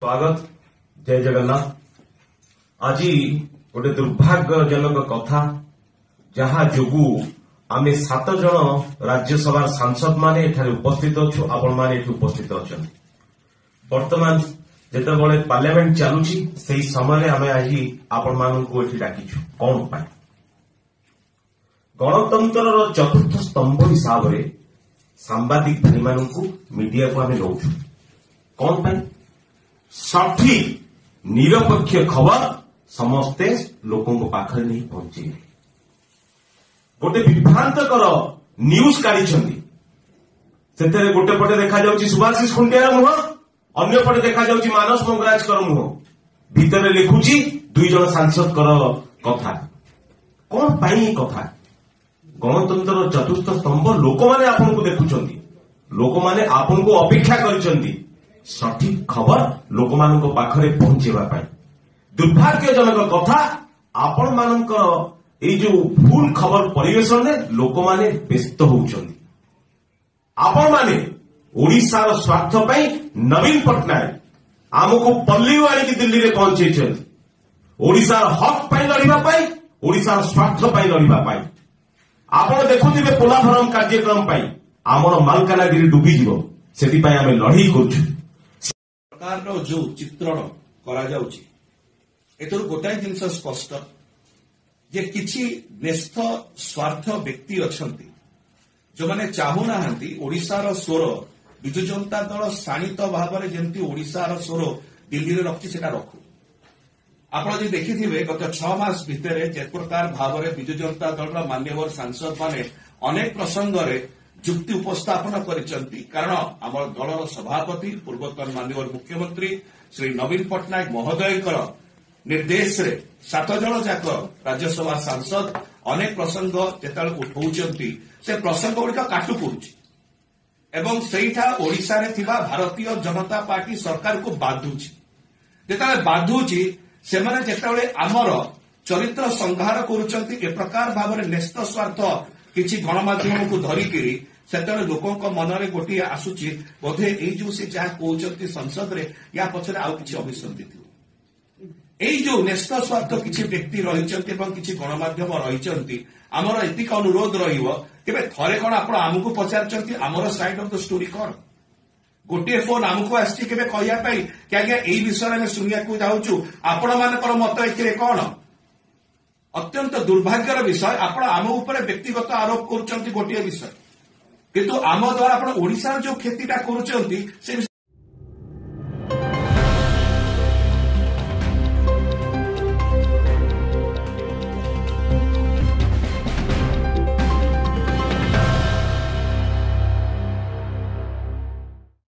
स्वागत जय जगन्नाथ। आज गोटे दुर्भाग्यजनक कथा जहाँ जोगु आम 7 जन राज्यसभा सांसद माने उपस्थित अच्छु आपण माने उपस्थित अच्छा। वर्तमान जिते पार्लियामेंट चलुची से समय आम आज आपण मानू डाकिछु कौन पाए गणतंत्र चतुर्थ स्तंभ हिसाब से सांबादिक भाई मानू मीडिया को आम नौ कौन पाए सठिक निरपेक्ष खबर समस्ते लोकों पाखे नहीं पहुंचे। गोटे विभ्रांतकर न्यूज काढ़ी से गोटे पटे देखा सुभाषिष खुंटियार मुह अन्य पटे देखा मानस मंगराजकर मुह भितर लिखुची 2 जन सांसद कथा कौन पाई कथा गणतंत्र चतुर्थ स्तंभ लोक माने आपन को देखुचंती लोक माने आपन को अपेक्षा करिसंती सठिक खबर लोक मानक पाखरे पहुंचेबा पाई। दुर्भाग्यजनक कथा आपण मानकर ए जो भूल खबर परिवेशन में लोक माने व्यस्त होउचंती। आपण माने ओडिशार स्वार्थ पाई नवीन पटनायक आमको पल्ली वाली दिल्ली रे पहुंचेछंती ओडिशार हक पाई लड़िबा पाई ओडिशार स्वार्थ पाई लड़िबा पाई। आपण देखुथिबे पोलाभरम कार्यक्रम पाई आमर मालकानगिरी डुबी जीवो सेति पाई आमे लड़ाई करछु। सरकार जो चित्रण करा जाउची एतरु गोटाई जिनस स्पष्ट जे किछि न्यस्त स्वार्थ व्यक्ति अछंती जो माने चाहू नाहंती ओडिशार स्वर विजु जनता दल शाणित भाव में जेमती ओडिशार स्वर दिल्ली रे रखी सेटा रखू। आपण जे देखिथिबे गत 6 मास भितरे जे प्रकार भाव में विजु जनता दल मान्यवर सांसद माने अनेक प्रसंग रे जुक्ति उपस्थापन करिसंती कारण आमर दलर सभापति पूर्वतन माननीय मुख्यमंत्री श्री नवीन पटनायक महोदयकर निर्देश रे 7 जन जाक राज्यसभा सांसद अनेक प्रसंग जेतल उठाउचंती से प्रसंग गुड़िक काटु पड़ुछि एवं सेठा ओडिशा रे थिबा भारतीय जनता पार्टी सरकार को बाधुछि जेतले बाधुछि सेमाने जेतले आमर चरित्र संहार करूचंती ए प्रकार भाव में न्यस्त स्वार्थ किछि गणमाध्यम को धरिकिरी सेतले लोकों मनरे गोटे आसुची बोधे एई जो से जहा कहउचंती संसद रे या पछरे आउ किछि अभिसंधि थिबो एई जो न्यस्त स्वार्थ किछि व्यक्ति रहिचंती एवं किछि गणमाध्यम रहिचंती हमर एतिक अनुरोध रहिबो केबे थरे कोन आपण आमुको पचारचंती हमर साइड ऑफ द स्टोरी कोन गोटे फोन आमुको आस्ती केबे कहिया पई कि आगे एई विषय में सुनिया को जाउछु आपण मानकर मत एथिरे कोन अत्यंत दुर्भाग्यर विषय आपण आम ऊपर व्यक्तिगत आरोप करूचंती गोटे विषय किंतु आम द्वारा आपण ओडिसा जो खेतीटा करूचंती से